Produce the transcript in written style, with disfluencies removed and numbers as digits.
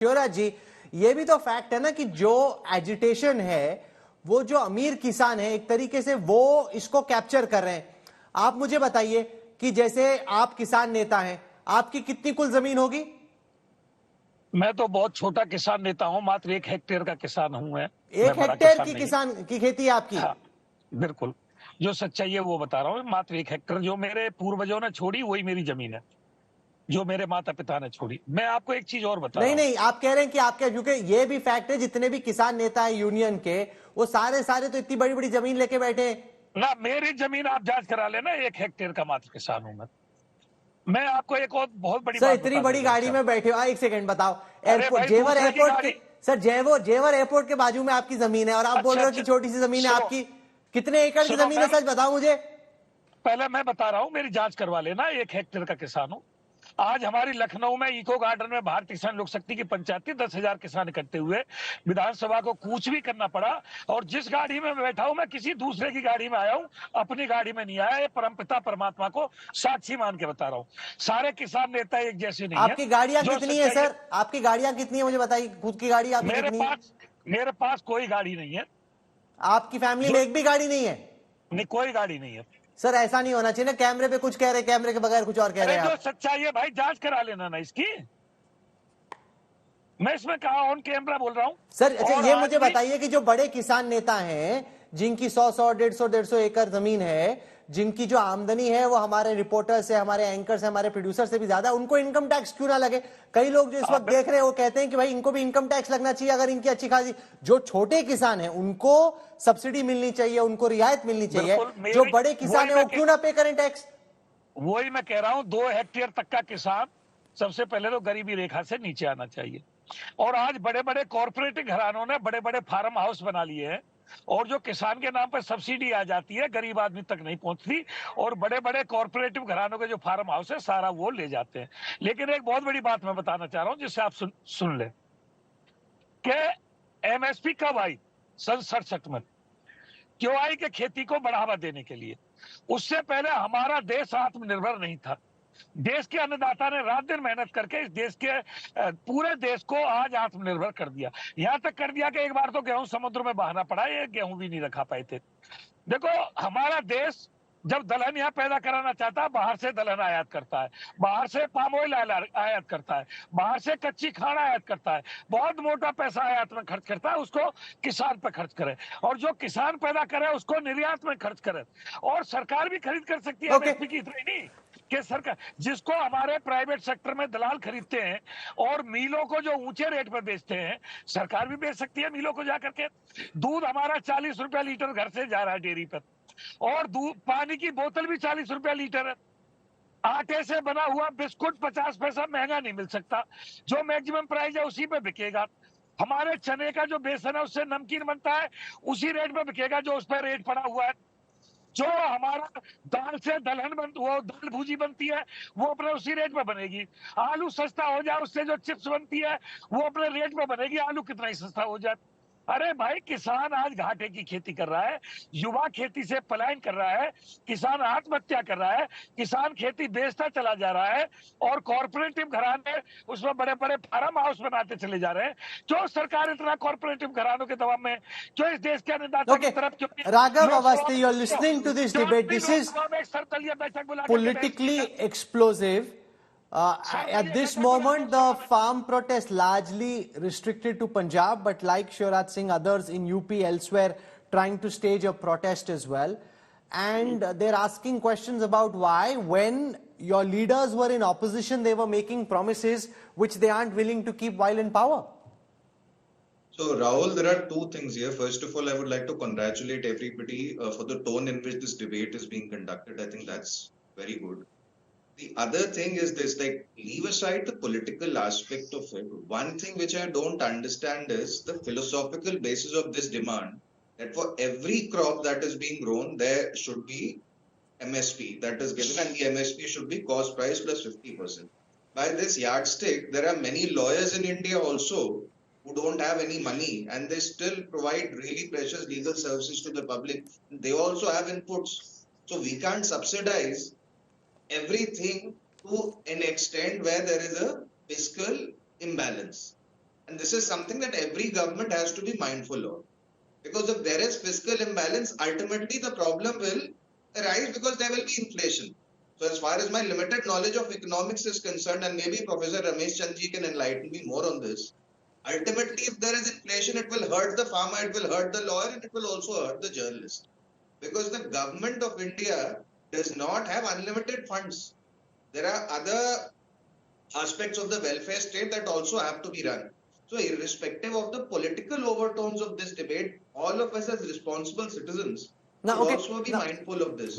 शिवराज जी, ये भी तो फैक्ट है ना कि जो एजिटेशन है वो जो अमीर किसान है एक तरीके से वो इसको कैप्चर कर रहे हैं। आप मुझे बताइए कि जैसे आप किसान नेता हैं, आपकी कितनी कुल जमीन होगी? मैं तो बहुत छोटा किसान नेता हूं, मात्र 1 हेक्टेयर का किसान हूं मैं 1 बड़ा हेक्टेयर किसान की नहीं। किसान की खेती है आपकी? हाँ, बिल्कुल। जो सच्चाई है वो बता रहा हूँ। मात्र 1 हेक्टेयर जो मेरे पूर्वजों ने छोड़ी वही मेरी जमीन है, जो मेरे माता पिता ने छोड़ी। मैं आपको एक चीज और बता नहीं रहा हूँ नहीं, आप कह रहे हैं कि आपके, क्योंकि ये भी फैक्ट है जितने भी किसान नेता है यूनियन के, वो सारे सारे तो इतनी बड़ी बड़ी जमीन लेके बैठे हैं। ना। मेरी जमीन आप जांच करा लेना, 1 हेक्टेयर का मात्र किसान हूं मैं आपको एक और बहुत बड़ी सर बात इतनी बताने बड़ी लगा गाड़ी अच्छा। में बैठे हो, एक सेकंड बताओ। अरे एयरपोर्ट, भाई, जेवर दूसरे की एयरपोर्ट के, गाड़ी। सर जेवर एयरपोर्ट के बाजू में आपकी जमीन है और आप बोल अच्छा रहे हो कि अच्छा, छोटी सी जमीन है सुनो आपकी। कितने एकड़ की सुनो, जमीन है, मैं सच बताओ मुझे। पहले मैं बता रहा हूँ, मेरी जांच करवा लेना। 1 हेक्टेयर का किसान हूँ। आज हमारी लखनऊ में इको गार्डन में भारतीय किसान लोक शक्ति की पंचायत थी, 10,000 किसान इकट्ठे हुए। विधानसभा को कूच भी करना पड़ा। और जिस गाड़ी में मैं बैठा हूं, मैं किसी दूसरे की गाड़ी में आया हूं, अपनी गाड़ी में नहीं आया। ये परमपिता परमात्मा को साक्षी मान के बता रहा हूं। सारे किसान नेता एक जैसे नहीं है। आपकी गाड़ियां जो कितनी है सच्चाई है, सर? आपकी गाड़ियां कितनी है मुझे बताइए, खुद की गाड़ी आपकी मेरे कितनी है? पास मेरे पास कोई गाड़ी नहीं है। आपकी फैमिली जो में एक भी गाड़ी नहीं है? नहीं, कोई गाड़ी नहीं है। सर ऐसा नहीं होना चाहिए ना, कैमरे पे कुछ कह रहे, कैमरे के बगैर कुछ और कह रहे अरे हैं जो आप। सच्चाई है भाई, जांच करा लेना ना इसकी। मैं इसमें कहा ऑन कैमरा बोल रहा हूं। सर अच्छा, और ये आज मुझे भी बताइए कि जो बड़े किसान नेता हैं, जिनकी 100 150 एकड़ जमीन है, जिनकी जो आमदनी है वो हमारे रिपोर्टर से, हमारे एंकर से, हमारे प्रोड्यूसर से भी ज्यादा, उनको इनकम टैक्स क्यों ना लगे? कई लोग जो इस वक्त आप देख रहे हैं वो कहते हैं कि भाई इनको भी इनकम टैक्स लगना चाहिए अगर इनकी अच्छी खासी। जो छोटे किसान हैं उनको सब्सिडी मिलनी चाहिए, उनको रियायत मिलनी चाहिए। बिल्कुल जो मेरी बड़े किसान है वो क्यों ना पे करें टैक्स? वही मैं कह रहा हूं, 2 हेक्टेयर तक का किसान सबसे पहले तो गरीबी रेखा से नीचे आना चाहिए। और आज बड़े बड़े कॉर्पोरेट घरानों ने बड़े बड़े फार्म हाउस बना लिए हैं, और जो किसान के नाम पर सब्सिडी आ जाती है गरीब आदमी तक नहीं पहुंचती। और बड़े बड़े कॉर्पोरेटिव घरानों के जो फार्म हाउस है सारा वो ले जाते हैं। लेकिन एक बहुत बड़ी बात मैं बताना चाह रहा हूं, जिससे आप सुन ले कि एमएसपी कब आई? सन 67 में। क्यों आई? कि खेती को बढ़ावा देने के लिए। उससे पहले हमारा देश आत्मनिर्भर नहीं था। देश के अन्नदाता ने रात दिन मेहनत करके इस देश के पूरे देश को आज आत्मनिर्भर कर दिया। यहां तक कर दिया कि एक बार तो गेहूं समुद्र में बहाना पड़ा, ये गेहूं भी नहीं रखा पाए थे। देखो, हमारा देश जब दलहन यहाँ पैदा कराना चाहता है, बाहर से दलहन आयात करता है, बाहर से पाम ऑयल आयात करता है, बाहर से कच्ची खाड़ आयात करता है, बहुत मोटा पैसा आयात में खर्च करता है। उसको किसान पे खर्च करे, और जो किसान पैदा करे उसको निर्यात में खर्च करे। और सरकार भी खरीद कर सकती है ओके। एमएसपी की, इतनी नहीं कि सरकार, जिसको हमारे प्राइवेट सेक्टर में दलाल खरीदते हैं और मिलों को जो ऊंचे रेट पर बेचते हैं, सरकार भी बेच सकती है मिलों को जाकर के। दूध हमारा 40 रुपया लीटर घर से जा रहा है डेयरी पर, और दूध पानी की बोतल भी 40 रुपया लीटर है। आटे से बना हुआ बिस्कुट 50 पैसा महंगा नहीं मिल सकता, जो मैक्सिमम प्राइस है उसी पे बिकेगा। हमारे चने का जो बेसन है उससे नमकीन बनता है, उसी रेट पे बिकेगा जो उस पर रेट पड़ा हुआ है। जो हमारा दाल से दलहन वो दाल भूजी बनती है, वो अपने उसी रेट में बनेगी। आलू सस्ता हो जाए, उससे जो चिप्स बनती है वो अपने रेट में बनेगी, आलू कितना ही सस्ता हो जाए। अरे भाई, किसान आज घाटे की खेती कर रहा है, युवा खेती से पलायन कर रहा है, किसान आत्महत्या कर रहा है, किसान खेती बेचता चला जा रहा है, और कॉर्पोरेटिव घराने उसमें बड़े बड़े फार्म हाउस बनाते चले जा रहे हैं। क्यों सरकार इतना कॉर्पोरेटिव घरानों के दबाव में? क्यों इस देश के अन्नदाता की ओके, तरफ? क्योंकि राघव लोकसभा अवस्थी, में you are listening to this debate, this is Lok Sabha में एक सर्वदलीय बैठक बुला करके बहस की politically है। explosive. At सर्वदलीय this बैठक बुला moment, the लोकसभा में। farm protest largely restricted to Punjab, but like Shivraj Singh, others in UP elsewhere trying to stage a protest as well. And they're asking questions about why, when your leaders were in opposition, they were making promises which they aren't willing to keep while in power. So, Rahul, there are two things here. First of all, I would like to congratulate everybody for the tone in which this debate is being conducted. I think that's very good. The other thing is this, like, leave aside the political aspect of it. One thing which I don't understand is the philosophical basis of this demand, that for every crop that is being grown, there should be MSP that is given, and the MSP should be cost price plus 50%. By this yardstick, there are many lawyers in India also who don't have any money, and they still provide really precious legal services to the public. They also have inputs. So we can't subsidize everything to an extent where there is a fiscal imbalance. And this is something that every government has to be mindful of. Because if there is fiscal imbalance, ultimately the problem will arise because there will be inflation. So as far as my limited knowledge of economics is concerned, and maybe Professor Ramesh Chandji can enlighten me more on this, ultimately if there is inflation, it will hurt the farmer, it will hurt the lawyer, and it will also hurt the journalist. Because the government of India does not have unlimited funds. There are other aspects of the welfare state that also have to be run. So, irrespective of the political overtones of this debate, all of us as responsible citizens should Now, okay. also be Now, mindful of this.